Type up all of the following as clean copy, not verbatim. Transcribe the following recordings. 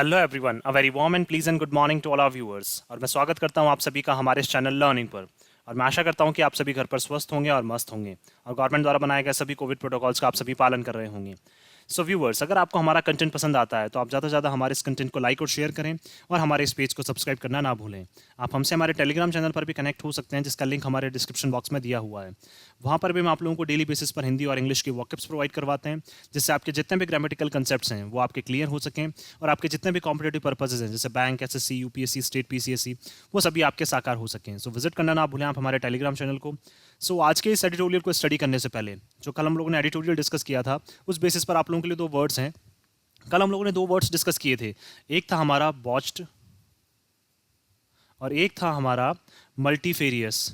Hello everyone, a very warm and pleasant good morning to all our viewers. और मैं स्वागत करता हूं आप सभी का हमारे इस चैनल लर्निंग पर। और मैं आशा करता हूं कि आप सभी घर पर स्वस्थ होंगे और मस्त होंगे और गवर्नमेंट द्वारा बनाए गए सभी कोविड प्रोटोकॉल्स का आप सभी पालन कर रहे होंगे। सो व्यूअर्स, अगर आपको हमारा कंटेंट पसंद आता है तो आप ज़्यादा से ज़्यादा हमारे इस कंटेंट को लाइक और शेयर करें और हमारे इस पेज को सब्सक्राइब करना ना भूलें। आप हमसे हमारे टेलीग्राम चैनल पर भी कनेक्ट हो सकते हैं, जिसका लिंक हमारे डिस्क्रिप्शन बॉक्स में दिया हुआ है। वहाँ पर भी हम आप लोगों को डेली बेसिस पर हिंदी और इंग्लिश के वॉकअप्स प्रोवाइड करवाते हैं, जिससे आपके जितने भी ग्रामेटिकल कंसेप्ट्स हैं वो आपके क्लियर हो सकें और आपके जितने भी कॉम्पिटेटिव पर्पसेज हैं, जैसे bank, SSC, UPSC, state PCSC, वो सभी आपके साकार हो सकें। सो विजिट करना ना भूलें आप हमारे टेलीग्राम चैनल को। सो आज के इस एडिटोरियल को स्टडी करने से पहले, जो कल हम लोगों ने एडिटोरियल डिस्कस किया था, उस बेसिस पर आप लोगों के लिए दो वर्ड्स हैं। कल हम लोगों ने दो वर्ड्स डिस्कस किए थे। एक था हमारा बॉच्ड और एक था हमारा मल्टीफेरियस।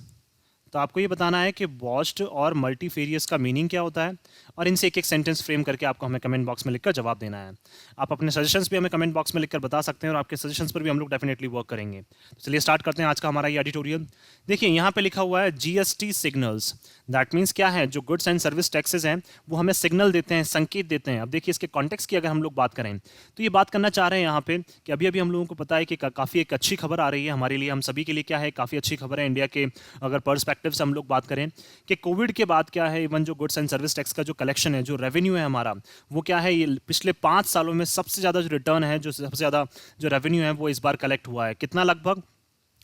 तो आपको ये बताना है कि बॉच्ड और मल्टीफेरियस का मीनिंग क्या होता है और इनसे एक एक सेंटेंस फ्रेम करके आपको हमें कमेंट बॉक्स में लिखकर जवाब देना है। आप अपने सजेशंस भी हमें कमेंट बॉक्स में लिखकर बता सकते हैं और आपके सजेशंस पर भी हम लोग डेफिनेटली वर्क करेंगे। तो चलिए स्टार्ट करते हैं आज का हमारा ये एडिटोरियल। देखिए यहाँ पे लिखा हुआ है जीएसटी सिग्नल्स। दैट मीन्स क्या है, जो गुड्स एंड सर्विस टैक्सेस हैं वो हमें सिग्नल देते हैं, संकेत देते हैं। अब देखिए इसके कॉन्टेक्स्ट की अगर हम लोग बात करें तो ये बात करना चाह रहे हैं यहाँ पे कि अभी अभी हम लोगों को पता है कि काफ़ी एक अच्छी खबर आ रही है हमारे लिए, हम सभी के लिए क्या है, काफ़ी अच्छी खबर है इंडिया के अगर पर्सपेक्टिव से हम लोग बात करें कि कोविड के बाद क्या है, इवन जो गुड्स एंड सर्विस टैक्स का जो कलेक्शन है, जो रेवेन्यू है हमारा, वो क्या है, ये पिछले 5 सालों में सबसे ज़्यादा जो रिटर्न है, जो सबसे ज़्यादा जो रेवेन्यू है वो इस बार कलेक्ट हुआ है। कितना? लगभग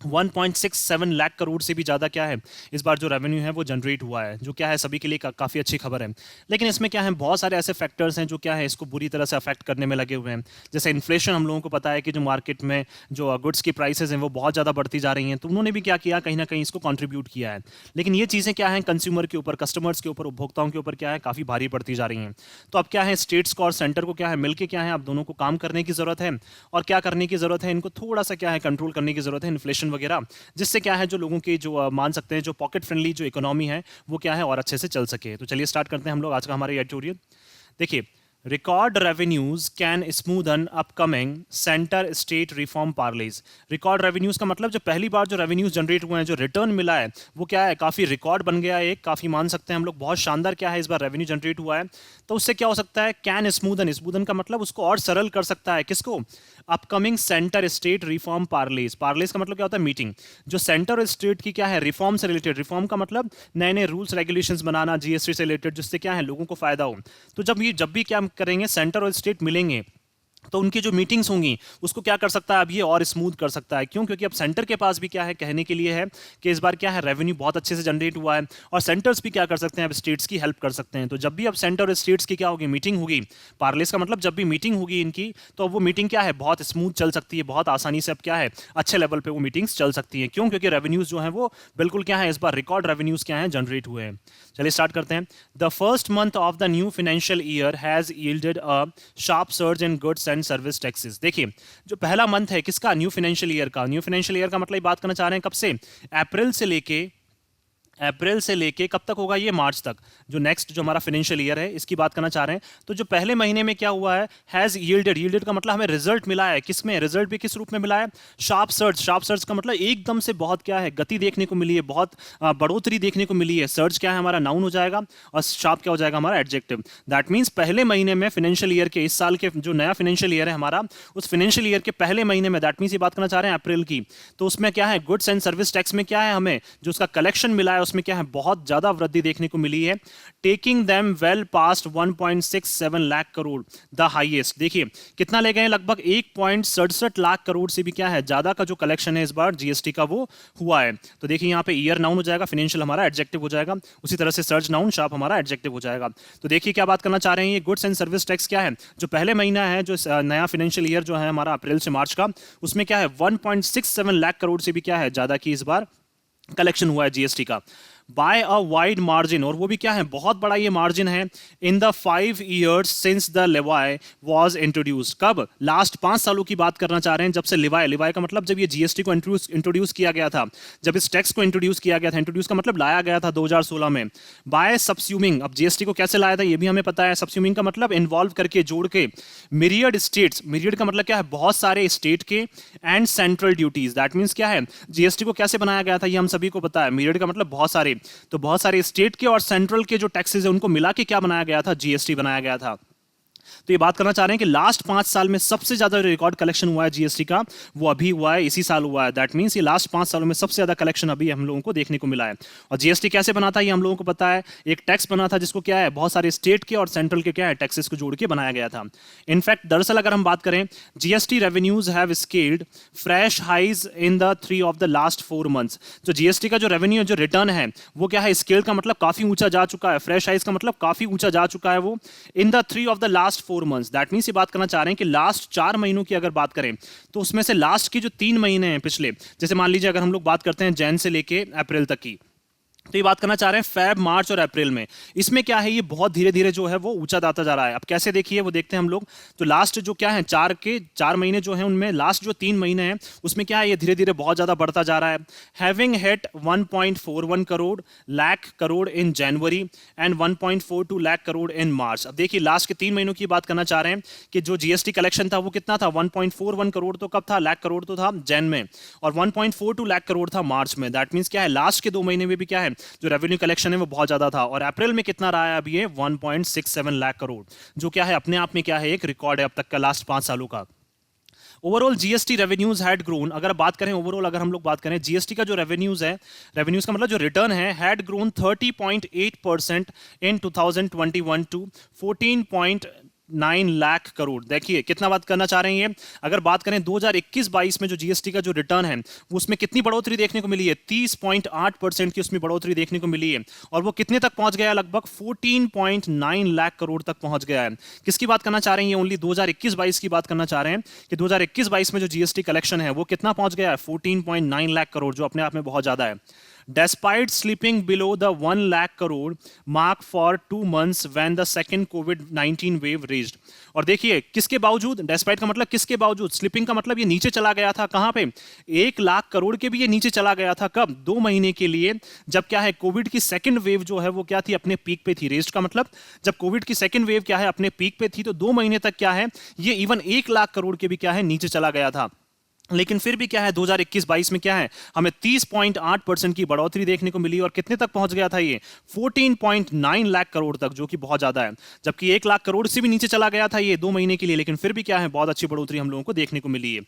1.67 लाख करोड़ से भी ज़्यादा क्या है इस बार जो रेवेन्यू है वो जनरेट हुआ है, जो क्या है सभी के लिए काफ़ी अच्छी खबर है। लेकिन इसमें क्या है, बहुत सारे ऐसे फैक्टर्स हैं जो क्या है इसको बुरी तरह से अफेक्ट करने में लगे हुए हैं। जैसे इन्फ्लेशन, हम लोगों को पता है कि जो मार्केट में जो गुड्स की प्राइसेस हैं वो बहुत ज़्यादा बढ़ती जा रही हैं, तो उन्होंने भी क्या किया, कहीं ना कहीं इसको कॉन्ट्रीब्यूट किया है। लेकिन ये चीज़ें क्या हैं, कंज्यूमर के ऊपर, कस्टमर्स के ऊपर, उपभोक्ताओं के ऊपर क्या है, काफ़ी भारी पड़ती जा रही हैं। तो अब क्या है, स्टेट्स को और सेंटर को क्या है मिलकर क्या है, अब दोनों को काम करने की ज़रूरत है। और क्या करने की ज़रूरत है, इनको थोड़ा सा क्या है कंट्रोल करने की ज़रूरत है, इन्फ्लेशन वगैरह, जिससे क्या है जो लोगों की जो मान सकते हैं जो पॉकेट फ्रेंडली जो इकोनॉमी है वो क्या है और अच्छे से चल सके। तो चलिए स्टार्ट करते हैं हम लोग आज का हमारा एडिटोरियल। देखिए, record revenues can smoothen upcoming centre state reform parleys. Record revenues का मतलब जो पहली बार जो रेवेन्यूज जनरेट हुए हैं, जो रिटर्न मिला है, वो क्या है, काफ़ी रिकॉर्ड बन गया है, एक काफ़ी मान सकते हैं हम लोग बहुत शानदार क्या है इस बार रेवेन्यू जनरेट हुआ है। तो उससे क्या हो सकता है, कैन स्मूदन, स्मूदन का मतलब उसको और सरल कर सकता है, किसको, upcoming centre state reform Parle's. Parle's का मतलब क्या होता है, मीटिंग। जो सेंटर और स्टेट की क्या है रिफॉर्म से रिलेटेड, रिफॉर्म का मतलब नए नए रूल्स रेगुलेशंस बनाना जीएसटी से रिलेटेड, जिससे क्या है लोगों को फायदा हो। तो जब भी क्या करेंगे, सेंटर और स्टेट मिलेंगे तो उनकी जो मीटिंग्स होंगी उसको क्या कर सकता है, अब ये और स्मूथ कर सकता है। क्यों? क्योंकि अब सेंटर के पास भी क्या है कहने के लिए है कि इस बार क्या है रेवेन्यू बहुत अच्छे से जनरेट हुआ है, और सेंटर्स भी क्या कर सकते हैं, अब स्टेट्स की हेल्प कर सकते हैं। तो जब भी अब सेंटर और स्टेट्स की क्या होगी, मीटिंग होगी, पार्लेस का मतलब जब भी मीटिंग होगी इनकी, तो अब वो मीटिंग क्या है बहुत स्मूथ चल सकती है, बहुत आसानी से अब क्या है अच्छे लेवल पे वो मीटिंग्स चल सकती है। क्यों? क्योंकि रेवेन्यूज जो है वो बिल्कुल क्या है इस बार रिकॉर्ड रेवेन्यूज क्या है जनरेट हुए हैं। चलिए स्टार्ट करते हैं। The first month of the new financial year has yielded a sharp surge in goods and service taxes. देखिए, जो पहला मंथ है किसका, न्यू फाइनेंशियल ईयर का। न्यू फाइनेंशियल ईयर का मतलब बात करना चाह रहे हैं कब से, अप्रैल से लेके कब तक होगा, ये मार्च तक, जो नेक्स्ट जो हमारा फाइनेंशियल ईयर है इसकी बात करना चाह रहे हैं। तो जो पहले महीने में क्या हुआ है, हैज यील्डेड, यील्डेड का मतलब हमें रिजल्ट मिला है, किसमें, रिजल्ट भी किस रूप में मिला है, शार्प सर्ज। शार्प सर्ज का मतलब एकदम से बहुत क्या है गति देखने को मिली है, बहुत बढ़ोतरी देखने को मिली है। सर्ज क्या है हमारा नाउन हो जाएगा और शार्प क्या हो जाएगा हमारा एडजेक्टिव। दैट मीन्स पहले महीने में फाइनेंशियल ईयर के, इस साल के जो नया फाइनेंशियल ईयर है हमारा, उस फाइनेंशियल ईयर के पहले महीने में, दैट मीन्स ये बात करना चाह रहे हैं अप्रैल की, तो उसमें क्या है गुड्स एंड सर्विस टैक्स में क्या है हमें जो उसका कलेक्शन मिला है उसमें क्या है बहुत ज्यादा वृद्धि देखने को मिली है। Taking them well past 1.67 lakh crore, the highest. देखिए कितना ले गए, लगभग 1.67 लाख करोड़ से भी क्या है ज्यादा का जो कलेक्शन है इस बार जीएसटी का वो हुआ है। तो देखिए यहाँ पे ईयर नाउन हो जाएगा, फाइनेंशियल हमारा एडजेक्टिव हो जाएगा, उसी तरह से सर्ज नाउन, शार्प हमारा एडजेक्टिव हो जाएगा। तो देखिए क्या बात करना चाह रहे हैं, ये गुड्स एंड सर्विस टैक्स क्या है, जो पहले महीना है जो नया फाइनेंशियल ईयर जो है हमारा अप्रैल से मार्च का, उसमें क्या है 1.67 लाख करोड़ से भी क्या है ज्यादा की इस बार कलेक्शन हुआ है जीएसटी का, बाय अ वाइड मार्जिन। और वो भी क्या है बहुत बड़ा ये मार्जिन है, in the 5 years since the लेवाई was introduced. कब? लास्ट 5 सालों की बात करना चाह रहे हैं, जब से लेवाई, लेवाई का मतलब जब ये जीएसटी को इंट्रोड्यूस किया गया था, जब इस टैक्स को इंट्रोड्यूस किया गया था, इंट्रोड्यूस का मतलब लाया गया था 2016 में, बाय सबस्यूमिंग। अब जीएसटी को कैसे लाया था ये भी हमें पता है, सबस्यूमिंग का मतलब इन्वॉल्व करके, जोड़ के, मिरियड स्टेट्स, मिरियड का मतलब क्या है बहुत सारे स्टेट के, and central duties. That means क्या है जीएसटी को कैसे बनाया गया था ये हम सभी को पता है, मिरियड का मतलब बहुत सारे, तो बहुत सारे स्टेट के और सेंट्रल के जो टैक्सेस है उनको मिला के क्या बनाया गया था, जीएसटी बनाया गया था। तो ये बात करना चाह रहे हैं कि लास्ट 5 साल में सबसे ज्यादा रिकॉर्ड कलेक्शन हुआ है जीएसटी का, वो अभी हुआ है, इसी साल हुआ है। दैट मींस ये लास्ट 5 सालों में सबसे ज्यादा कलेक्शन अभी हम लोगों को देखने को मिला है। और जीएसटी कैसे बना था ये हम लोगों को पता है। एक टैक्स बना था जिसको क्या है, बहुत सारे स्टेट के और सेंट्रल के क्या है टैक्सेस को जोड़ के बनाया गया था। इनफैक्ट दरअसल अगर हम बात करें, GST revenues have scaled fresh highs in the 3 of the last 4 months. जो जीएसटी का जो रेवेन्यू जो रिटर्न है वो क्या है, स्केल का मतलब काफी ऊंचा जा चुका है, फ्रेश हाइज का मतलब काफी ऊंचा जा चुका है वो इन the 3 of the last 4 months. That means ये बात करना चाह रहे हैं कि लास्ट 4 महीनों की अगर बात करें तो उसमें से लास्ट के जो 3 महीने हैं पिछले, जैसे मान लीजिए अगर हम लोग बात करते हैं जैन से लेके अप्रैल तक की, तो ये बात करना चाह रहे हैं फेब, मार्च और अप्रैल में, इसमें क्या है ये बहुत धीरे धीरे जो है वो ऊंचा दाता जा रहा है। अब कैसे देखिए वो देखते हैं हम लोग। तो लास्ट जो क्या है 4 महीने जो है उनमें लास्ट जो 3 महीने हैं उसमें क्या है ये धीरे धीरे बहुत ज्यादा बढ़ता जा रहा है। Having hit 1.41 crore lakh crore in January and 1.42 lakh crore in March. अब देखिए लास्ट के 3 महीनों की बात करना चाह रहे हैं कि जो जीएसटी कलेक्शन था वो कितना था, 1.41 करोड़ तो कब था, लाख करोड़ तो था जैन में, और 1.42 लाख करोड़ था मार्च में। दैट मींस क्या है लास्ट के 2 महीने में भी क्या है जो रेवेन्यू कलेक्शन है वो बहुत ज्यादा था। और अप्रैल में कितना रहा है अभी ये 1.67 लाख करोड़, जो क्या है अपने आप में क्या है एक रिकॉर्ड है अब तक का लास्ट 5 सालों का। Overall GST revenues had grown, अगर बात करें ओवरऑल, अगर हम लोग बात करें जीएसटी का जो रेवेन्यूज है, रेवेन्यूज का मतलब जो रिटर्न है, had grown 30.8% in 2021 to 14.9 lakh crore. देखिए कितना बात करना चाह रहे हैं ये, अगर बात करें 2021-22 में जो जीएसटी का जो रिटर्न है वो उसमें कितनी बढ़ोतरी देखने को मिली है, 30.8% की उसमें बढ़ोतरी देखने को मिली है। और वो कितने तक पहुंच गया, लगभग 14.9 लाख करोड़ तक पहुंच गया है। किसकी बात करना चाह रहे हैं ये, ओनली 2021-22 की बात करना चाह रहे हैं कि 2021-22 में जो जीएसटी कलेक्शन है वो कितना पहुंच गया है, 14.9 लाख करोड़, जो अपने आप में बहुत ज्यादा है। Despite slipping below the 1 lakh crore mark for 2 months when the second COVID-19 wave reached। और देखिए किसके बावजूद, डेस्पाइट का मतलब किसके बावजूद, स्लिपिंग का मतलब ये नीचे चला गया था, कहां पे, 1 लाख करोड़ के भी ये नीचे चला गया था, कब, 2 महीने के लिए, जब क्या है कोविड की सेकंड वेव जो है वो क्या थी, अपने पीक पे थी। रेस्ट का मतलब जब कोविड की सेकंड वेव क्या है अपने पीक पे थी, तो 2 महीने तक क्या है ये इवन 1 लाख करोड़ के भी क्या है नीचे चला गया था। लेकिन फिर भी क्या है 2021-22 में क्या है हमें 30.8% की बढ़ोतरी देखने को मिली, और कितने तक पहुंच गया था ये, 14.9 लाख करोड़ तक, जो कि बहुत ज्यादा है। जबकि 1 लाख करोड़ से भी नीचे चला गया था ये 2 महीने के लिए, लेकिन फिर भी क्या है बहुत अच्छी बढ़ोतरी हम लोगों को देखने को मिली है।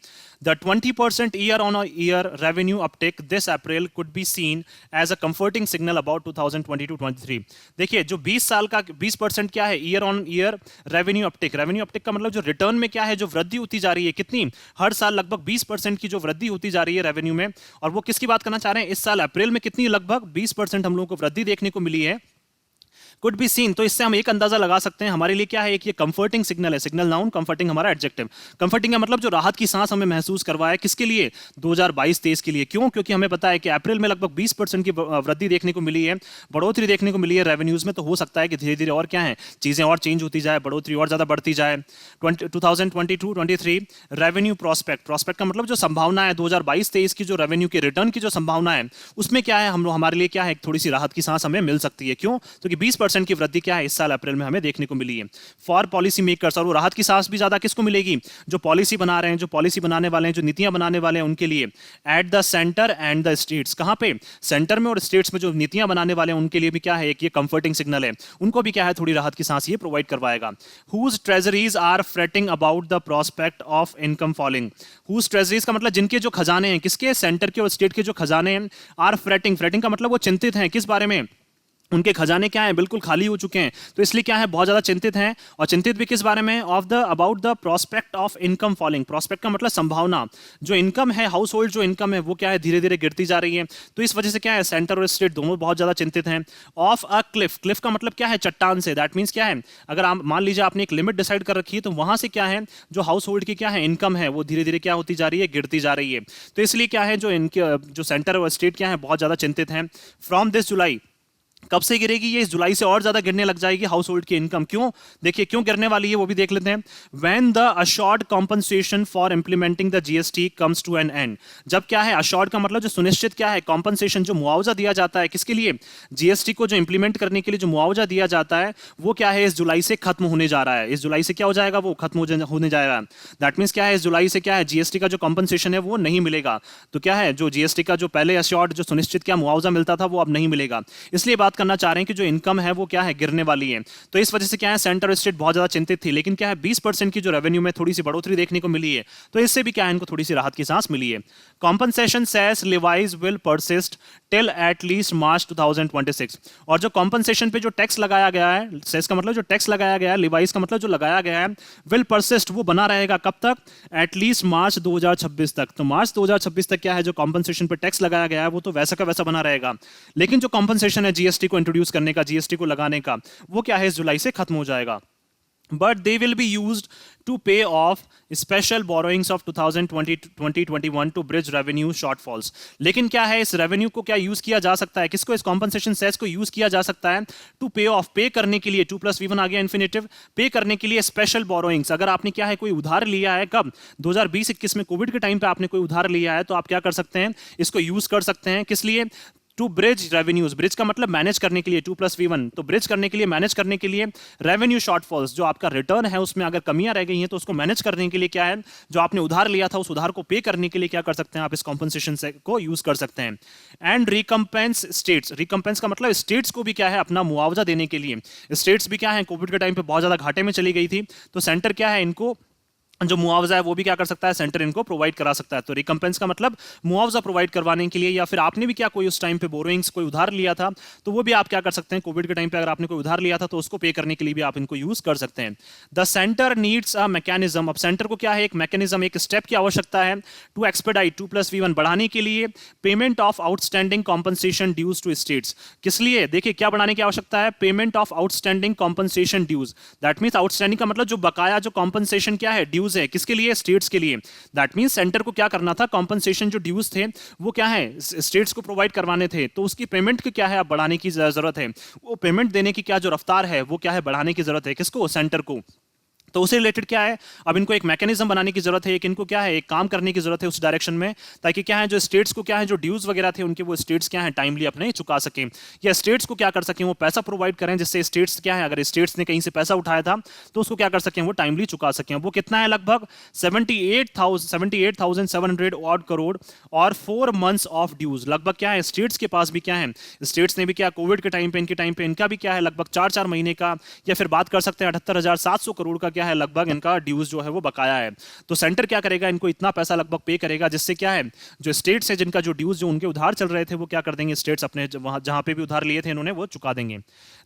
The 20% year on year revenue uptake this April could be seen as a comforting signal about 2022-23। देखिए जो 20 साल का 20% क्या है year on year revenue uptake, revenue uptake का मतलब जो रिटर्न में क्या है जो वृद्धि होती जा रही है, कितनी, हर साल लगभग 20% की जो वृद्धि होती जा रही है रेवेन्यू में। और वो किसकी बात करना चाह रहे हैं, इस साल अप्रैल में कितनी, लगभग 20% हम लोगों को वृद्धि देखने को मिली है, कुड बी सीन। तो इससे हम एक अंदाजा लगा सकते हैं हमारे लिए क्या है, एक ये कंफर्टिंग सिग्नल है, सिग्नल नाउन, कंफर्टिंग हमारा एडजेक्टिव। कंफर्टिंग का मतलब जो राहत की सांस हमें महसूस करवाया, किसके लिए, 2022-23 के लिए। क्यों, क्योंकि हमें पता है कि अप्रैल में लगभग 20% की वृद्धि देखने को मिली है, बढ़ोतरी देखने को मिली है रेवेन्यूज में। तो हो सकता है कि धीरे धीरे और क्या है चीजें और चेंज होती जाए, बढ़ोतरी और ज्यादा बढ़ती जाए। 2022-23 रेवेन्यू प्रोस्पेक्ट, प्रोस्पेक्ट का मतलब जो संभावना है 2022-23 की जो रेवेन्यू के रिटर्न की जो संभावना है उसमें क्या है हम लोग, हमारे लिए क्या है थोड़ी सी राहत की सांस हमें मिल सकती है। क्यों, क्योंकि 20% की वृद्धि क्या है इस साल अप्रैल में हमें देखने को मिली है। फॉर पॉलिसी मेकर्स, और वो राहत की सांस भी ज्यादा किसको मिलेगी, जो पॉलिसी बना रहे हैं, जो पॉलिसी बनाने वाले हैं, जो नीतियां बनाने वाले हैं उनके लिए। At the centre and the states, कहां पे, सेंटर में और स्टेट्स में जो नीतियां बनाने वाले हैं उनके लिए भी क्या है एक ये कंफर्टिंग सिग्नल है, उनको भी क्या है थोड़ी राहत की सांस ये प्रोवाइड करवाएगा। Whose treasuries are fretting about the prospect of income falling. Whose treasuries का मतलब जिनके जो खजाने हैं, किसके, सेंटर के और स्टेट के जो खजाने हैं, आर फ्रेटिंग, फ्रेटिंग का मतलब वो चिंतित हैं, किस बारे में, उनके खजाने क्या हैं बिल्कुल खाली हो चुके हैं, तो इसलिए क्या है बहुत ज्यादा चिंतित हैं। और चिंतित भी किस बारे में, of the about the prospect of income falling. Prospect का मतलब संभावना, जो इनकम है, हाउस होल्ड जो इनकम है वो क्या है धीरे धीरे गिरती जा रही है, तो इस वजह से क्या है सेंटर और स्टेट दोनों बहुत ज्यादा चिंतित हैं। ऑफ अ क्लिफ, क्लिफ का मतलब क्या है चट्टान से, दैट मीन्स क्या है अगर आप मान लीजिए आपने एक लिमिट डिसाइड कर रखी है तो वहां से क्या है जो हाउस होल्ड की क्या है इनकम है वो धीरे धीरे क्या होती जा रही है, गिरती जा रही है। तो इसलिए क्या है जो इनके जो सेंटर और स्टेट क्या है बहुत ज्यादा चिंतित हैं। फ्रॉम दिस जुलाई, कब से गिरेगी ये, इस जुलाई से और ज्यादा गिरने लग जाएगी हाउस होल्ड की इनकम। क्यों, देखिए क्यों गिरने वाली है वो भी देख लेते हैं। When the assured compensation for implementing the GST comes to an end, जब क्या है अश्योर्ड का मतलब जो सुनिश्चित क्या है, कॉम्पनसेशन जो मुआवजा दिया जाता है किसके लिए, जीएसटी को जो इंप्लीमेंट करने के लिए जो मुआवजा दिया जाता है वो क्या है इस जुलाई से खत्म होने जा रहा है। इस जुलाई से क्या हो जाएगा, वो खत्म होने जाएगा। दैट मीन्स क्या है इस जुलाई से क्या है जीएसटी का जो कॉम्पनसेशन है वो नहीं मिलेगा। तो क्या है जो जीएसटी का जो पहले अश्योर्ड जो सुनिश्चित क्या मुआवजा मिलता था वो अब नहीं मिलेगा। इसलिए बात बात करना चाह रहे हैं कि जो इनकम है वो क्या है, गिरने वाली है। तो इस वजह से क्या है, सेंटर और स्टेट बहुत ज्यादा चिंतित थी, लेकिन क्या है 20% की जो रेवेन्यू में थोड़ी सी बढ़ोतरी देखने को मिली है, तो इससे भी क्या है इनको थोड़ी सी राहत की सांस मिली है। Compensation cess likewise will persist till at least March 2026। और जो कॉम्पनसेशन पे जो टैक्स लगाया गया है, सेस का मतलब जो टैक्स लगाया गया है, लिवाइज का मतलब जो लगाया गया है, विल परसिस्ट वो बना रहेगा कब तक, एटलीस्ट मार्च 2026 तक। तो मार्च 2026 तक क्या है जो कॉम्पनसेशन पे टैक्स लगाया गया है वो तो वैसा का वैसा बना रहेगा, लेकिन जो कॉम्पनसेशन है जीएसटी को इंट्रोड्यूस करने का, जीएसटी को लगाने का, वो क्या है इस जुलाई से खत्म हो जाएगा। But they will be used to pay off special borrowings of 2020-2021 to bridge revenue shortfalls। लेकिन क्या है इस रेवेन्यू को क्या यूज किया जा सकता है, किसको, इस कॉम्पनसेशन सेस को यूज किया जा सकता है टू पे ऑफ, पे करने के लिए, 2+V1 आ गया इन्फिनेटिव, पे करने के लिए स्पेशल बोरोइंग्स। अगर आपने क्या है कोई उधार लिया है, कब 2020-21 में कोविड के टाइम पे आपने कोई उधार लिया है, तो आप क्या कर सकते हैं, इसको यूज कर सकते हैं, किस लिए, टू ब्रिज रेवेन्यूज, ब्रिज का मतलब मैनेज करने के लिए, 2+V1, तो ब्रिज करने के लिए, मैनेज करने के लिए रेवेन्यू शॉर्टफॉल्स, जो आपका रिटर्न है उसमें अगर कमियां रह गई हैं तो उसको मैनेज करने के लिए क्या है, जो आपने उधार लिया था उस उधार को पे करने के लिए क्या कर सकते हैं आप, इस कॉम्पनसेशन को यूज कर सकते हैं। एंड रिकम्पेंस स्टेट्स, रिकम्पेंस का मतलब स्टेट्स को भी क्या है अपना मुआवजा देने के लिए, स्टेट्स भी क्या है कोविड के टाइम पे बहुत ज्यादा घाटे में चली गई थी, तो सेंटर क्या है इनको जो मुआवजा है वो भी क्या कर सकता है, सेंटर इनको प्रोवाइड करा सकता है। तो रिकम्पेंस का मतलब मुआवजा प्रोवाइड करवाने के लिए, या फिर आपने भी क्या कोई उस टाइम पे बोरोइंग्स कोई उधार लिया था, तो वो भी आप क्या कर सकते हैं कोविड के टाइम पे अगर आपने कोई उधार लिया था तो उसको पे करने के लिए भी आप इनको यूज कर सकते हैं। The centre needs a mechanism, अब सेंटर को क्या है एक मैकेनिज्म, एक स्टेप की आवश्यकता है टू एक्सपेडाइट 2+V1 बढ़ाने के लिए payment of outstanding compensation dues to states. किस लिए, देखिए क्या बढ़ाने की आवश्यकता है, payment of outstanding compensation dues, that means outstanding का मतलब जो बकाया जो कॉम्पनसेशन क्या है ड्यूज है, किसके लिए, स्टेट्स के लिए। दैट मींस सेंटर को क्या करना था, कॉम्पनसेशन जो ड्यूज थे वो क्या है स्टेट्स को प्रोवाइड करवाने थे, तो उसकी पेमेंट की क्या है अब बढ़ाने की जरूरत है, वो पेमेंट देने की क्या जो रफ्तार है वो क्या है बढ़ाने की जरूरत है, किसको, सेंटर को। तो उससे रिलेटेड क्या है अब इनको एक मैकेनिज्म बनाने की जरूरत है, एक इनको क्या है एक काम करने की जरूरत है उस डायरेक्शन में, ताकि क्या है जो स्टेट्स को क्या है जो ड्यूज वगैरह थे उनके वो स्टेट्स क्या है टाइमली अपने चुका सकें, या स्टेट्स को क्या कर सकें वो पैसा प्रोवाइड करें, जिससे स्टेट्स क्या है अगर स्टेट्स ने कहीं से पैसा उठाया था तो उसको क्या कर सकें वो टाइमली चुका सकें। वो कितना है, लगभग 78,700 ऑड करोड़ और 4 months ऑफ ड्यूज, लगभग क्या है स्टेट्स के पास भी क्या है, स्टेट्स ने भी क्या कोविड के टाइम पे इनके टाइम पे इनका भी क्या है लगभग 4-4 महीने का, या फिर बात कर सकते हैं 78,700 करोड़ का क्या है लगभग इनका ड्यूज जो है वो बकाया है। तो सेंटर क्या करेगा, इनको इतना पैसा लगभग पे करेगा, जिससे क्या है जो स्टेट्स है जिनका जो ड्यूज जो उनके उधार चल रहे थे वो क्या कर देंगे, स्टेट्स अपने वहां जहां पे भी उधार लिए थे इन्होंने वो चुका देंगे।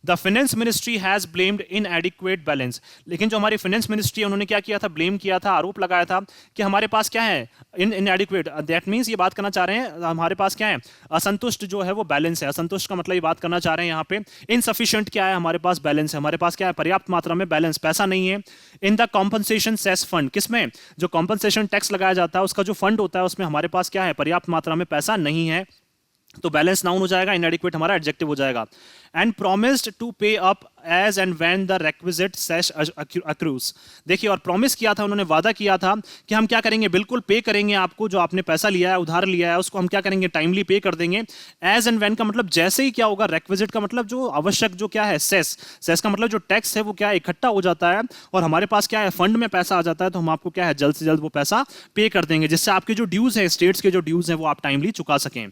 The finance ministry has blamed इनएडिक्वेट balance, लेकिन जो हमारी फाइनेंस मिनिस्ट्री है उन्होंने क्या किया था, ब्लेम किया था, आरोप लगाया था कि हमारे पास क्या है इनएडिक्वेट, दैट मींस ये बात करना चाह रहे हैं हमारे पास क्या है असंतुष्ट जो है वो बैलेंस है, असंतुष्ट का मतलब ये बात करना चाह रहे हैं यहाँ पे इनसफिशिएंट क्या है हमारे पास बैलेंस है, हमारे पास क्या है पर्याप्त मात्रा में बैलेंस पैसा नहीं है। In the compensation cess fund, किसमें जो कॉम्पनसेशन टैक्स लगाया जाता है उसका जो फंड होता है उसमें हमारे पास क्या है पर्याप्त मात्रा में पैसा नहीं है, तो बैलेंस नाउन हो जाएगा, इनएडिक्वेट हमारा एडजेक्टिव हो जाएगा। And promised to pay up as and when the requisite cess accrues, देखिए और प्रॉमिस किया था उन्होंने, वादा किया था कि हम क्या करेंगे बिल्कुल पे करेंगे आपको, जो आपने पैसा लिया है उधार लिया है उसको हम क्या करेंगे टाइमली पे कर देंगे। एज एंड व्हेन का मतलब जैसे ही क्या होगा, रिक्विजिट का मतलब जो आवश्यक जो क्या है, सेस, सेस का मतलब जो टैक्स है वो क्या इकट्ठा हो जाता है और हमारे पास क्या है फंड में पैसा आ जाता है, तो हम आपको क्या है जल्द से जल्द वो पैसा पे कर देंगे, जिससे आपके जो ड्यूज है स्टेट्स के जो ड्यूज है वो आप टाइमली चुका सकें।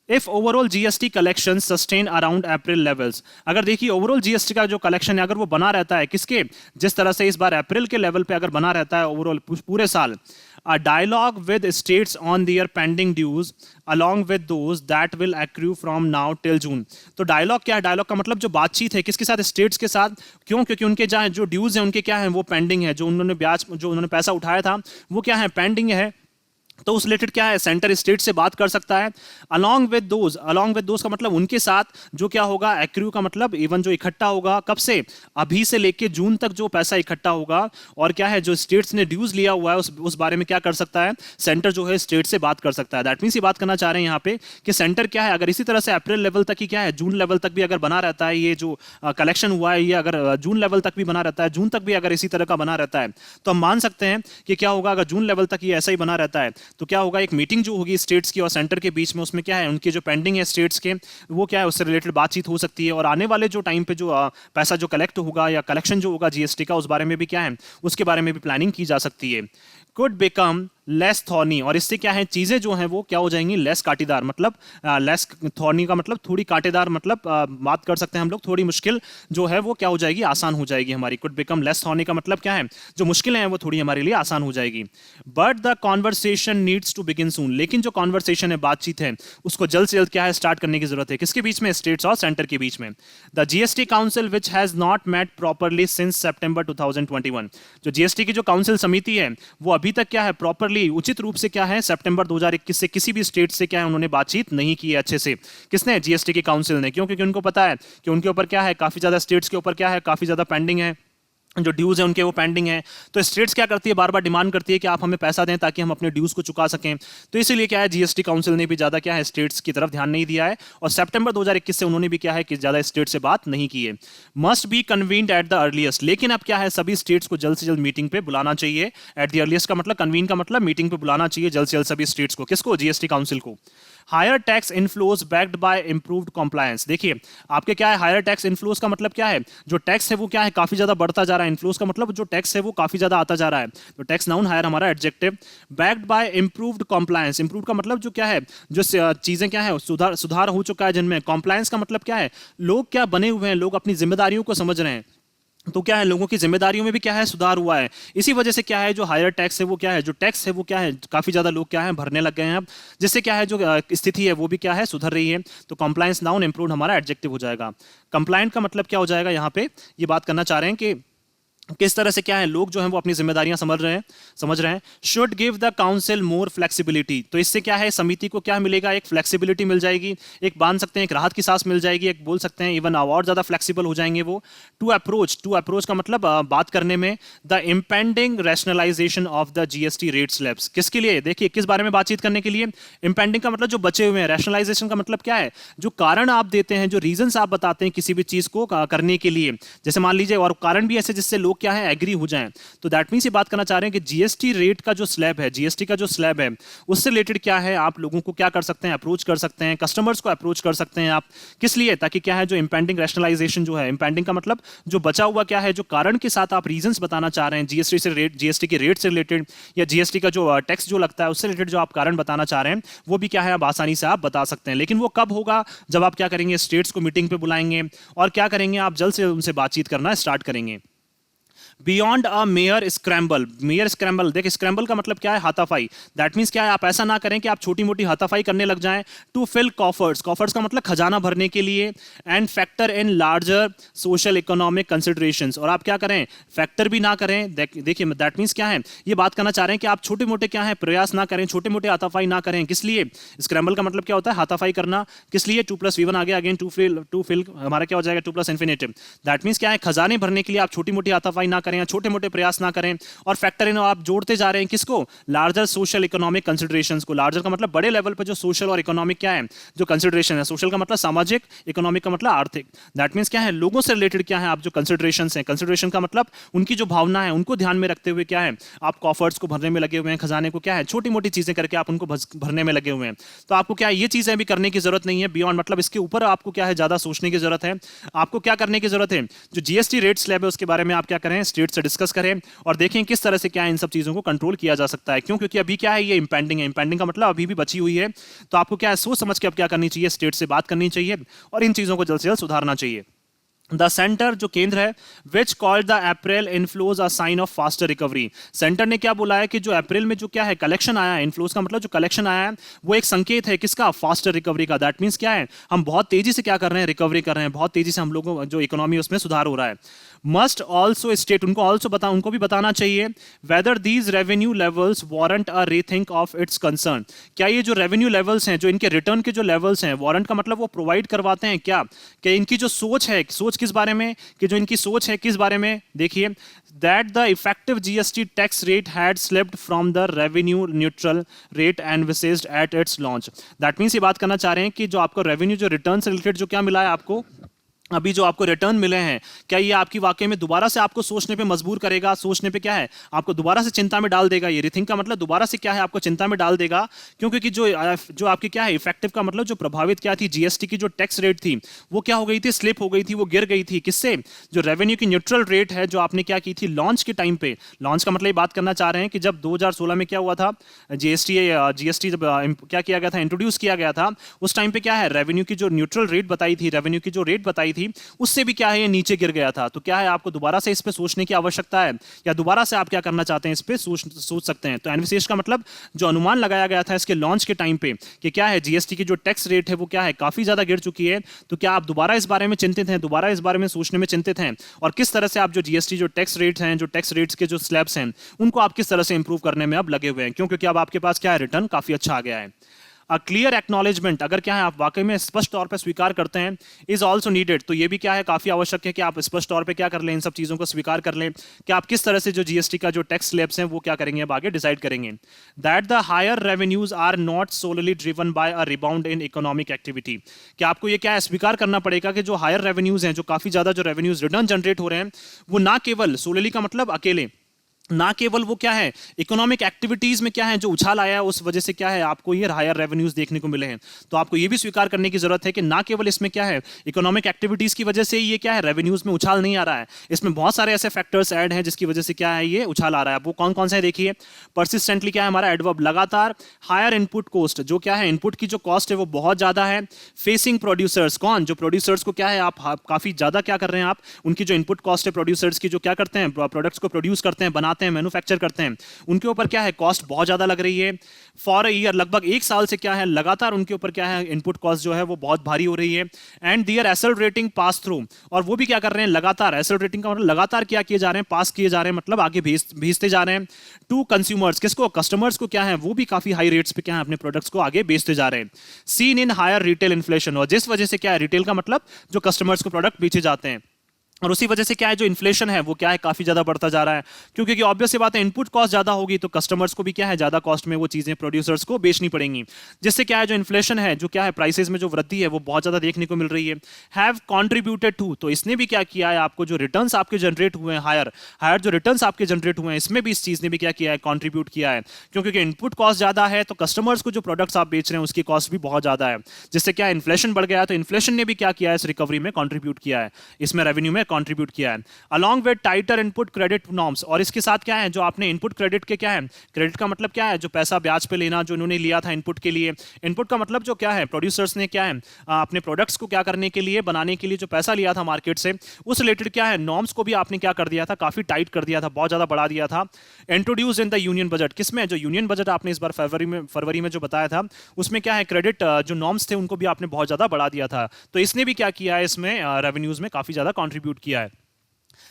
If overall GST collection sustain around April levels, अगर देखिए ओवरऑल जीएसटी का जो कलेक्शन है अगर वो बना रहता है किसके, जिस तरह से इस बार अप्रैल के लेवल पे अगर बना रहता है ओवरऑल पूरे साल, a dialogue with states on their pending dues along with those that will accrue from now till June। तो डायलॉग क्या है, डायलॉग का मतलब जो बातचीत है किसके साथ, स्टेट्स के साथ, क्यों, क्योंकि उनके जो ड्यूज है उनके क्या है वो पेंडिंग है, जो उन्होंने ब्याज जो उन्होंने पैसा उठाया था वो क्या है पेंडिंग है, तो उस रिलेटेड क्या है सेंटर स्टेट से बात कर सकता है। अलॉन्ग विद दोज का मतलब उनके साथ जो क्या होगा, एक्रू का मतलब इवन जो इकट्ठा होगा, कब से, अभी से लेके जून तक जो पैसा इकट्ठा होगा और क्या है जो स्टेट्स ने ड्यूज लिया हुआ है उस बारे में क्या कर सकता है सेंटर जो है स्टेट से बात कर सकता है। दैट मींस ये बात करना चाह रहे हैं यहाँ पे कि सेंटर क्या है अगर इसी तरह से अप्रैल लेवल तक ही क्या है जून लेवल तक भी अगर बना रहता है ये जो कलेक्शन हुआ है, ये अगर जून लेवल तक भी बना रहता है, जून तक भी अगर इसी तरह का बना रहता है, तो हम मान सकते हैं कि क्या होगा अगर जून लेवल तक ये ऐसा ही बना रहता है तो क्या होगा, एक मीटिंग जो होगी स्टेट्स की और सेंटर के बीच में, उसमें क्या है उनके जो पेंडिंग है स्टेट्स के वो क्या है उससे रिलेटेड बातचीत हो सकती है और आने वाले जो टाइम पे जो पैसा जो कलेक्ट होगा या कलेक्शन जो होगा जीएसटी का उस बारे में भी क्या है उसके बारे में भी प्लानिंग की जा सकती है। कुड बिकम लेस थॉर्नी, और इससे क्या है चीजें जो हैं वो क्या हो जाएंगी, लेस कांटेदार, मतलब लेस थॉर्नी का मतलब थोड़ी कांटेदार, मतलब बात कर सकते हैं हम लोग, थोड़ी मुश्किल जो है वो क्या हो जाएगी, आसान हो जाएगी हमारी। कुड बिकम लेस थॉर्नी का मतलब क्या है, जो मुश्किलें हैं वो थोड़ी हमारे लिए आसान हो जाएगी। But the conversation needs to begin soon, लेकिन जो कॉन्वर्सेशन है, बातचीत है, उसको जल्द से जल्द क्या है स्टार्ट करने की जरूरत है। किसके बीच में, स्टेट्स और सेंटर के बीच में। The GST council which has not met properly since September 2021, जो जीएसटी की जो काउंसिल समिति है वो अभी तक क्या है प्रॉपरली, उचित रूप से क्या है सितंबर 2021 से किसी भी स्टेट से क्या है उन्होंने बातचीत नहीं की है अच्छे से। किसने, जीएसटी की काउंसिल ने। क्यों? क्योंकि उनको पता है कि उनके ऊपर क्या है, काफी ज्यादा स्टेट्स के ऊपर क्या है, काफी ज्यादा पेंडिंग है, जो ड्यूज है उनके वो पेंडिंग है। तो स्टेट्स क्या करती है, बार बार डिमांड करती है कि आप हमें पैसा दें ताकि हम अपने ड्यूज को चुका सकें। तो इसीलिए क्या है, जीएसटी काउंसिल ने भी ज्यादा क्या है स्टेट्स की तरफ ध्यान नहीं दिया है, और सितंबर 2021 से उन्होंने भी क्या है कि ज्यादा स्टेट से बात नहीं की है। Must be convened at the earliest, लेकिन अब क्या है सभी स्टेट्स को जल्द से जल्द मीटिंग पे बुलाना चाहिए। एट द अर्लीस्ट का मतलब, कन्वीन का मतलब मीटिंग पे बुलाना चाहिए जल्द से जल्द सभी स्टेट्स को। किसको, जीएसटी काउंसिल को। Higher tax inflows backed by improved compliance, देखिए आपके क्या है, हायर टैक्स इनफ्लोज का मतलब क्या है, जो टैक्स है वो क्या है काफी ज्यादा बढ़ता जा रहा है। इनफ्लोज का मतलब जो टैक्स है वो काफी ज्यादा आता जा रहा है। तो टैक्स नाउन, हायर हमारा adjective. Backed by improved compliance, improved का मतलब जो क्या है, जो चीजें क्या है सुधार सुधार हो चुका है जिनमें। कॉम्प्लायंस का मतलब क्या है, लोग क्या बने हुए हैं, लोग अपनी जिम्मेदारियों को समझ रहे हैं। तो क्या है, लोगों की जिम्मेदारियों में भी क्या है सुधार हुआ है। इसी वजह से क्या है, जो हायर टैक्स है वो क्या है, जो टैक्स है वो क्या है, काफी ज्यादा लोग क्या है भरने लग गए हैं अब, जिससे क्या है जो स्थिति है वो भी क्या है सुधर रही है। तो कंप्लायंस नाउन, इंप्रूव्ड हमारा एडजेक्टिव हो जाएगा। कंप्लायंट का मतलब क्या हो जाएगा, यहाँ पे ये बात करना चाह रहे हैं कि किस तरह से क्या है लोग जो हैं वो अपनी जिम्मेदारियां समझ रहे हैं। Should give the council more flexibility, तो इससे क्या है समिति को क्या मिलेगा, एक फ्लेक्सिबिलिटी मिल जाएगी, एक बांध सकते हैं एक राहत की सांस मिल जाएगी, एक बोल सकते हैं इवन और ज्यादा फ्लेक्सिबल हो जाएंगे वो। टू अप्रोच का मतलब बात करने में। The impending rationalisation of the GST rate slabs, किसके लिए, देखिए किस बारे में बातचीत करने के लिए। इम्पेंडिंग का मतलब जो बचे हुए हैं, रैशनलाइजेशन का मतलब क्या है, जो कारण आप देते हैं, जो रीजंस आप बताते हैं किसी भी चीज को करने के लिए, जैसे मान लीजिए, और कारण भी ऐसे जिससे लोग क्या है एग्री हो जाएं। तो दैट मींस ये बात करना चाह रहे हैं कि जीएसटी रेट का जो स्लैब है, जीएसटी का जो स्लैब है, उससे रिलेटेड क्या है आप लोगों को क्या कर सकते हैं, अप्रोच कर सकते हैं, कस्टमर्स को अप्रोच कर सकते हैं आप। किस लिए, ताकि क्या है जो इंपेंडिंग रैशनलाइजेशन जो है, इंपेंडिंग का मतलब जो बचा हुआ क्या है, जो कारण के साथ आप रीजंस बताना चाह रहे हैं जीएसटी के रेट से रिलेटेड, या जीएसटी का जो टैक्स जो लगता है उससे रिलेटेड जो आप कारण बताना चाह रहे हैं, वो भी क्या है आप आसानी से आप बता सकते हैं। लेकिन वो कब होगा, जब आप क्या करेंगे, स्टेट्स को मीटिंग पे बुलाएंगे, और क्या करेंगे आप जल्द से उनसे बातचीत करना स्टार्ट करेंगे। बियॉन्ड अ मेयर स्क्रैम्बल, देख स्क्रैम्बल का मतलब क्या है, हाथापाई। दैट मींस क्या है, आप ऐसा ना करें कि आप छोटी मोटी हाथापाई करने लग जाएं। टू फिल कॉफर्स का मतलब खजाना भरने के लिए। And factor in larger social economic considerations, और आप क्या करें, फैक्टर भी ना करें। देखिए दैट मींस क्या है, ये बात करना चाह रहे हैं कि आप छोटे मोटे क्या है प्रयास ना करें, छोटे मोटे हाथापाई ना करें। किस लिए, स्क्रैम्बल का मतलब क्या होता है, हाथापाई करना। किस लिए, 2+V1 आ गया, अगेन टू फिल हमारा क्या हो जाएगा, 2+ इन्फिनेटिव। दैट मींस क्या है, खजाने भरने के लिए आप छोटी मोटी हाथापाई ना करें, छोटे मोटे प्रयास ना करें। और फैक्टर इन, आप जोड़ते जा रहे हैं किसको, लार्जर सोशल इकोनॉमिक कंसिडरेशंस को। लार्जर का मतलब बड़े लेवल पर जो सोशल और इकोनॉमिक क्या है जो कंसिडरेशन है, सोशल का मतलब सामाजिक, इकोनॉमिक का मतलब आर्थिक। दैट मींस क्या है, लोगों से रिलेटेड क्या है आप जो कंसिडरेशंस हैं, कंसिडरेशन का मतलब उनकी जो भावना है उनको ध्यान में रखते हुए क्या है आप कॉफर्स को भरने में लगे हुए हैं, खजाने को क्या है छोटी मोटी चीजें करके आप उनको भरने में लगे हुए हैं। तो आपको क्या है ये चीजें भी करने की जरूरत नहीं है। बियॉन्ड मतलब इसके ऊपर आपको क्या है ज्यादा सोचने की जरूरत है। आपको क्या करने की जरूरत है, जो जीएसटी रेट स्लैब है उसके बारे में आप क्या करें, स्टेट से डिस्कस करें, और देखें किस तरह से क्या इन सब चीजों को कंट्रोल किया जा सकता है। क्यों, क्योंकि अभी क्या है ये इंपेंडिंग है, इंपेंडिंग का मतलब अभी भी बची हुई है। तो आपको क्या है सोच समझ के अब क्या करनी चाहिए, स्टेट से बात करनी चाहिए और इन चीजों को जल्द से जल्द सुधारना चाहिए। द सेंटर जो केंद्र है, which called the April inflows a sign of faster recovery. Centre ने क्या बोला है कि जो अप्रैल में जो क्या है कलेक्शन आया है, इनफ्लोज का मतलब जो कलेक्शन आया है वो एक संकेत है किसका, फास्टर रिकवरी का। दैट मींस क्या है, हम बहुत तेजी से क्या कर रहे हैं, रिकवरी कर रहे हैं, बहुत तेजी से हम लोगों जो इकोनॉमी उसमें सुधार हो रहा है। मस्ट ऑल्सो स्टेट, उनको भी बताना चाहिए, whether these revenue levels warrant a rethink of its concern. क्या ये जो रेवेन्यू लेवल्स हैं, जो इनके रिटर्न के जो लेवल्स हैं, वारंट का मतलब वो प्रोवाइड करवाते हैं क्या, कि इनकी जो सोच है, सोच किस बारे में, कि जो इनकी सोच है किस बारे में, देखिए that the effective GST tax rate had slipped from the revenue neutral rate envisaged at its launch. That means ये बात करना चाह रहे हैं कि जो आपको रेवेन्यू जो रिटर्न से रिलेटेड जो क्या मिला है आपको, अभी जो आपको रिटर्न मिले हैं, क्या ये आपकी वाकई में दोबारा से आपको सोचने पे मजबूर करेगा? सोचने पे क्या है, आपको दोबारा से चिंता में डाल देगा? ये रिथिंक का मतलब दोबारा से क्या है, आपको चिंता में डाल देगा। क्योंकि जो जो आपकी क्या है इफेक्टिव का मतलब जो प्रभावित क्या थी, जीएसटी की जो टैक्स रेट थी वो क्या हो गई थी, स्लिप हो गई थी, वो गिर गई थी। किससे? जो रेवेन्यू की न्यूट्रल रेट है जो आपने क्या की थी लॉन्च के टाइम पे। लॉन्च का मतलब ये बात करना चाह रहे हैं कि जब 2016 में क्या हुआ था, जीएसटी जीएसटी जब क्या किया गया था, इंट्रोड्यूस किया गया था, उस टाइम पे क्या है रेवेन्यू की जो न्यूट्रल रेट बताई थी, रेवेन्यू की जो रेट बताई थी, उससे भी क्या है ये नीचे गिर गया था। तो क्या है आपको दोबारा से इस पे सोचने की आवश्यकता है, या दोबारा से आप क्या करना चाहते हैं, इस पे सोच सकते हैं। तो एनविशेष का मतलब जो अनुमान लगाया गया था इसके लॉन्च के टाइम पे कि क्या है जीएसटी की जो टैक्स रेट है वो क्या है काफी ज्यादा गिर चुकी है। तो क्या आप दोबारा इस बारे में चिंतित हैं, दोबारा इस बारे में सोचने में चिंतित हैं, और किस तरह से आप जो जीएसटी जो टैक्स रेट्स हैं, जो टैक्स रेट्स के जो स्लैब्स हैं, उनको आप किस तरह से इंप्रूव करने में अब लगे हुए हैं, क्योंकि अब आपके पास क्या है रिटर्न काफी अच्छा आ गया है। अ क्लियर एक्नॉलेजमेंट, अगर क्या है आप वाकई में स्पष्ट तौर पे स्वीकार करते हैं, इज ऑल्सो नीडेड। तो ये भी क्या है काफी आवश्यक है कि आप स्पष्ट तौर पे क्या कर लें, इन सब चीजों को स्वीकार कर लें कि आप किस तरह से जो जीएसटी का जो टैक्स स्लैब्स हैं वो क्या करेंगे, अब आगे डिसाइड करेंगे। That the higher revenues are not solely driven by a rebound in economic activity, कि आपको ये क्या है स्वीकार करना पड़ेगा कि जो हायर रेवेन्यूज हैं, जो काफी ज्यादा जो रेवेन्यूज रिटर्न जनरेट हो रहे हैं, वो ना केवल सोलली का मतलब अकेले, ना केवल वो क्या है इकोनॉमिक एक्टिविटीज में क्या है जो उछाल आया है उस वजह से क्या है आपको ये हायर रेवेन्यूज देखने को मिले हैं। तो आपको ये भी स्वीकार करने की जरूरत है कि ना केवल इसमें क्या है इकोनॉमिक एक्टिविटीज की वजह से ये क्या है रेवेन्यूज में उछाल नहीं आ रहा है, इसमें बहुत सारे ऐसे फैक्टर्स ऐड हैं जिसकी वजह से क्या है ये उछाल आ रहा है। वो कौन कौन से देखिए, परसिस्टेंटली क्या है हमारा एडवर्ब, लगातार, हायर इनपुट कॉस्ट, जो क्या है इनपुट की जो कॉस्ट है वो बहुत ज्यादा है, फेसिंग प्रोड्यूसर्स, कौन जो प्रोड्यूसर्स को क्या है आप काफी ज्यादा क्या कर रहे हैं, आप उनकी जो इनपुट कॉस्ट है प्रोड्यूसर्स की, जो क्या करते हैं प्रोडक्ट्स को प्रोड्यूस करते हैं, बनाते हैं, मैन्युफैक्चर करते हैं, उनके ऊपर क्या है कॉस्ट बहुत ज्यादा लग रही है। फॉर अ ईयर, लगभग एक साल से क्या है लगातार उनके ऊपर क्या है इनपुट कॉस्ट जो है वो बहुत भारी हो रही है। And their accelerating pass through, और वो भी क्या कर रहे हैं लगातार, एसेलरेटिंग का मतलब लगातार क्या किए जा रहे हैं, पास किए जा रहे हैं, मतलब आगे भेजते जा रहे हैं टू कंज्यूमर्स, किसको, कस्टमर्स को, क्या है वो भी काफी हाई रेट्स पे क्या है अपने प्रोडक्ट्स को आगे बेचते जा रहे हैं। Seen in higher retail inflation, और जिस वजह से क्या है रिटेल का मतलब जो कस्टमर्स को प्रोडक्ट बेचे जाते हैं, और उसी वजह से क्या है जो इन्फ्लेशन है वो क्या है काफी ज्यादा बढ़ता जा रहा है। क्योंकि ऑब्वियस सी बात है इनपुट कॉस्ट ज्यादा होगी तो कस्टमर्स को भी क्या है ज्यादा कॉस्ट में वो चीजें प्रोड्यूसर्स को बेचनी पड़ेंगी, जिससे क्या है जो इन्फ्लेशन है, जो क्या है प्राइसेस में जो वृद्धि है वो बहुत ज्यादा देखने को मिल रही है। हैव कॉन्ट्रीब्यूटेड टू, तो इसने भी क्या किया है आपको जो रिटर्न्स आपके जनरेट हुए हैं, हायर हायर जो रिटर्न्स आपके जनरेट हुए हैं, इसमें भी इस चीज ने भी क्या किया है कॉन्ट्रीब्यूट किया है। क्योंकि इनपुट कॉस्ट ज्यादा है तो कस्टमर्स को जो प्रोडक्ट्स आप बेच रहे हैं उसकी कॉस्ट भी बहुत ज्यादा है, जिससे क्या इन्फ्लेशन बढ़ गया है। तो इन्फ्लेशन ने भी क्या किया है इस रिकवरी में कॉन्ट्रीब्यूट किया है, इसमें रेवेन्यू में कॉन्ट्रीब्यूट किया है। Along with tighter input credit norms, और इसके साथ क्या है जो आपने इनपुट क्रेडिट के क्या है, क्रेडिट का मतलब क्या है जो पैसा ब्याज पे लेना जो इन्होंने लिया था इनपुट के लिए, इनपुट का मतलब जो क्या है प्रोड्यूसर्स ने क्या है अपने प्रोडक्ट्स को क्या करने के लिए, बनाने के लिए जो पैसा लिया था मार्केट से, उस रिलेटेड क्या है नॉर्म्स को भी आपने क्या कर दिया था, काफी टाइट कर दिया था, बहुत ज्यादा बढ़ा दिया था। Introduce in the union budget, किसमें जो यूनियन बजट आपने इस बार फरवरी में जो बताया था उसमें क्या है क्रेडिट जो नॉर्म्स थे उनको भी आपने बहुत ज्यादा बढ़ा दिया था। तो इसने भी क्या किया है इसमें रेवेन्यूज में काफी ज्यादा कॉन्ट्रीब्यूट किया है।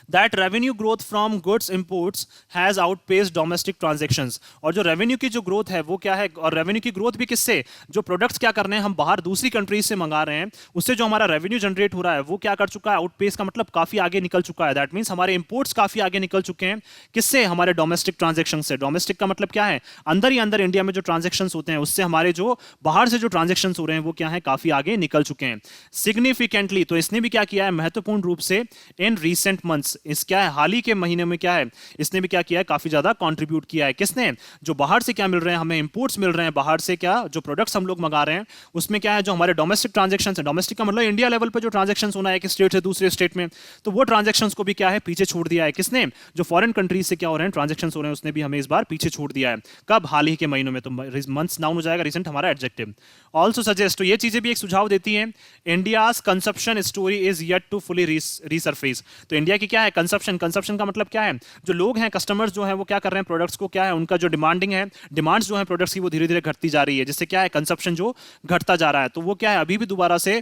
That revenue growth from goods imports has outpaced domestic transactions, और जो रेवेन्यू की जो ग्रोथ है वो क्या है, और रेवेन्यू की ग्रोथ भी किससे, जो प्रोडक्ट्स क्या कर रहे हैं हम बाहर दूसरी कंट्रीज से मंगा रहे हैं उससे जो हमारा रेवेन्यू जनरेट हो रहा है वो क्या कर चुका है, आउटपेस का मतलब काफी आगे निकल चुका है। दैट मींस हमारे इंपोर्ट्स काफी आगे निकल चुके हैं, किससे, हमारे डोमेस्टिक ट्रांजेक्शन से। डोमेस्टिक का मतलब क्या है, अंदर ही अंदर इंडिया में जो ट्रांजेक्शन होते हैं उससे हमारे जो बाहर से जो ट्रांजेक्शन हो रहे हैं वो क्या है काफी आगे निकल चुके हैं सिग्निफिकेंटली। तो इसने भी क्या किया है महत्वपूर्ण रूप से इन रीसेंट मंथ्स, इस क्या है हाल ही के महीने में क्या है इसने भी क्या किया है काफी ज्यादा कंट्रीब्यूट किया है। किसने, जो बाहर से क्या मिल रहे हैं हमें इंपोर्ट्स मिल रहे हैं बाहर से, क्या जो प्रोडक्ट्स हम लोग मंगा रहे हैं उसमें क्या है जो हमारे डोमेस्टिक ट्रांजेक्शन है, डोमेस्टिक का मतलब इंडिया लेवल पर जो ट्रांजेक्शन होना है एक स्टेट से दूसरे स्टेट में, तो वो ट्रांजेक्शन को भी क्या है पीछे छोड़ दिया है। किसने, जो फॉरेन कंट्रीज से क्या हो रहे हैं ट्रांजेक्शन हो रहे हैं उसने भी हमें इस बार पीछे छोड़ दिया है। कब, हाल ही के महीनों में। तो मंथ्स नाउन हो जाएगा, रिसेंट हमारा एडजेक्टिव। ऑल्सो सजेस्ट, तो ये चीजें भी एक सुझाव देती हैं, India's consumption story is yet to fully resurface. तो इंडिया की क्या है कंजप्शन, कंजप्शन का मतलब क्या है, जो लोग हैं कस्टमर्स जो है वो क्या कर रहे हैं प्रोडक्ट्स को, क्या है उनका जो डिमांडिंग है, डिमांड्स जो है प्रोडक्ट्स की वो धीरे धीरे घटती जा रही है, जिससे क्या है कंजप्शन जो घटता जा रहा है। तो वो क्या है अभी भी दोबारा से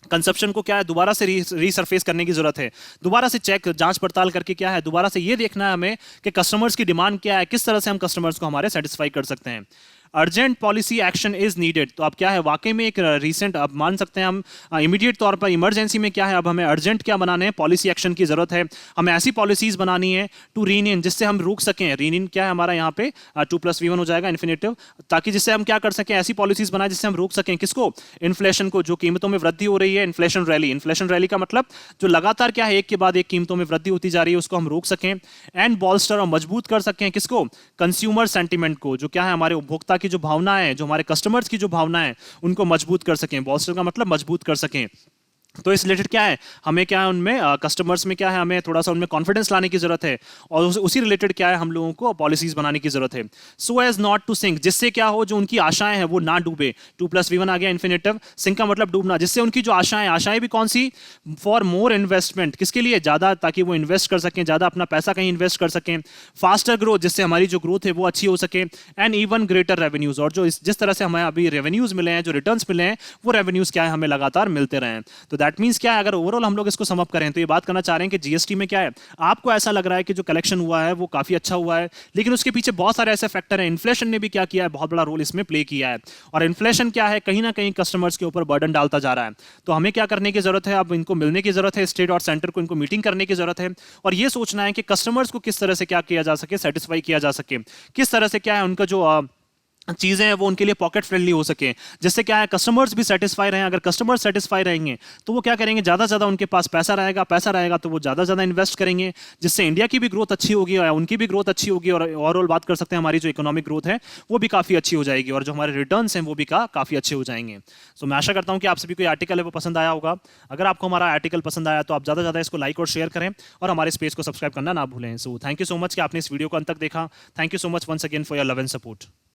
कंजप्शन को क्या है दोबारा से रीसरफेस करने की जरूरत है, दोबारा से चेक जांच पड़ताल करके क्या है दोबारा से ये देखना है हमें कि कस्टमर्स की डिमांड क्या है, किस तरह से हम कस्टमर्स को हमारे सेटिस्फाई कर सकते हैं। Urgent policy action is needed. तो अब क्या है, वाकई में एक रीसेंट, अब मान सकते हैं हम इमीडिएट तौर पर इमरजेंसी में क्या है, अब हमें अर्जेंट क्या बनाने हैं, पॉलिसी एक्शन की जरूरत है। हमें ऐसी पॉलिसीज बनानी है टू रीन इन, जिससे हम रोक सकें। रीन इन क्या है हमारा यहाँ पे 2+V1 हो जाएगा इन्फिनेटिव, ताकि जिससे हम क्या कर सकें, ऐसी पॉलिसीज बनाए जिससे हम रोक सकें किसको, इन्फ्लेशन को, जो कीमतों में वृद्धि हो रही है, इन्फ्लेशन रैली। इन्फ्लेशन रैली का मतलब जो लगातार क्या है, एक के बाद एक कीमतों में वृद्धि होती जा रही है, उसको हम रोक सकें। एंड बॉल्स्टर, और मजबूत कर सकें किसको, कंज्यूमर सेंटीमेंट को, जो क्या है हमारे उपभोक्ता की जो भावनाएं हैं, जो हमारे कस्टमर्स की जो भावनाएं हैं, उनको मजबूत कर सकें। बॉल्स्टर का मतलब मजबूत कर सकें। तो इस रिलेटेड क्या है, हमें क्या है उनमें कस्टमर्स में क्या है, हमें थोड़ा सा उनमें कॉन्फिडेंस लाने की जरूरत है। और उसी रिलेटेड क्या है, हम लोगों को पॉलिसीज बनाने की जरूरत है। So as not to sink, जिससे क्या हो, जो उनकी आशाएं हैं वो ना डूबे। 2+V1 आ गया इन्फिनेटिव, सिंक का मतलब डूबना, जिससे उनकी जो आशाएं, आशाएं भी कौन सी, फॉर मोर इन्वेस्टमेंट, किसके लिए, ज्यादा, ताकि वो इन्वेस्ट कर सकें, ज्यादा अपना पैसा कहीं इन्वेस्ट कर सकें। फास्टर ग्रोथ, जिससे हमारी जो ग्रोथ है वो अच्छी हो सके। एंड इवन ग्रेटर रेवेन्यूज, और जो जिस तरह से हमें अभी रेवेन्यूज मिले हैं, जो रिटर्न्स मिले हैं, वो रेवेन्यूज क्या है हमें लगातार मिलते रहे। तो दैट मीन्स क्या है, अगर ओवरऑल हम लोग इसको सम अप करें तो ये बात करना चाह रहे हैं कि जीएसटी में क्या है, आपको ऐसा लग रहा है कि जो कलेक्शन हुआ है वो काफी अच्छा हुआ है, लेकिन उसके पीछे बहुत सारे ऐसे फैक्टर हैं। इन्फ्लेशन ने भी क्या किया है, बहुत बड़ा रोल इसमें प्ले किया है। और इन्फ्लेशन क्या है, कहीं ना कहीं कस्टमर्स के ऊपर बर्डन डालता जा रहा है। तो हमें क्या करने की जरूरत है, अब इनको मिलने की जरूरत है, स्टेट और सेंटर को इनको मीटिंग करने की जरूरत है, और ये सोचना है कि कस्टमर्स को किस तरह से क्या किया जा सके, सेटिस्फाई किया जा सके, किस तरह से क्या है उनका जो चीजें हैं वो उनके लिए पॉकेट फ्रेंडली हो सके, जिससे क्या है कस्टमर्स भी सेटिस्फाई रहें। अगर कस्टमर्स सेटिस्फाई रहेंगे तो वो क्या करेंगे, ज्यादा से ज्यादा उनके पास पैसा रहेगा, पैसा रहेगा तो वो ज्यादा से ज्यादा इन्वेस्ट करेंगे, जिससे इंडिया की भी ग्रोथ अच्छी होगी और उनकी भी ग्रोथ अच्छी होगी। और ओवरऑल बात कर सकते हैं हमारी जो इकोनॉमिक ग्रोथ है वो भी काफी अच्छी हो जाएगी, और जो हमारे रिटर्न्स हैं वो भी काफी अच्छे हो जाएंगे। तो मैं आशा करता हूं कि आप सभी को आर्टिकल है वो पसंद आया होगा। अगर आपको हमारा आर्टिकल पसंद आया तो आप ज्यादा से ज्यादा इसको लाइक और शेयर करें, और हमारे इस पेज को सब्सक्राइब करना ना भूलें। So thank you so much कि आपने इस वीडियो को अंत तक देखा। Thank you so much once again for your love and support.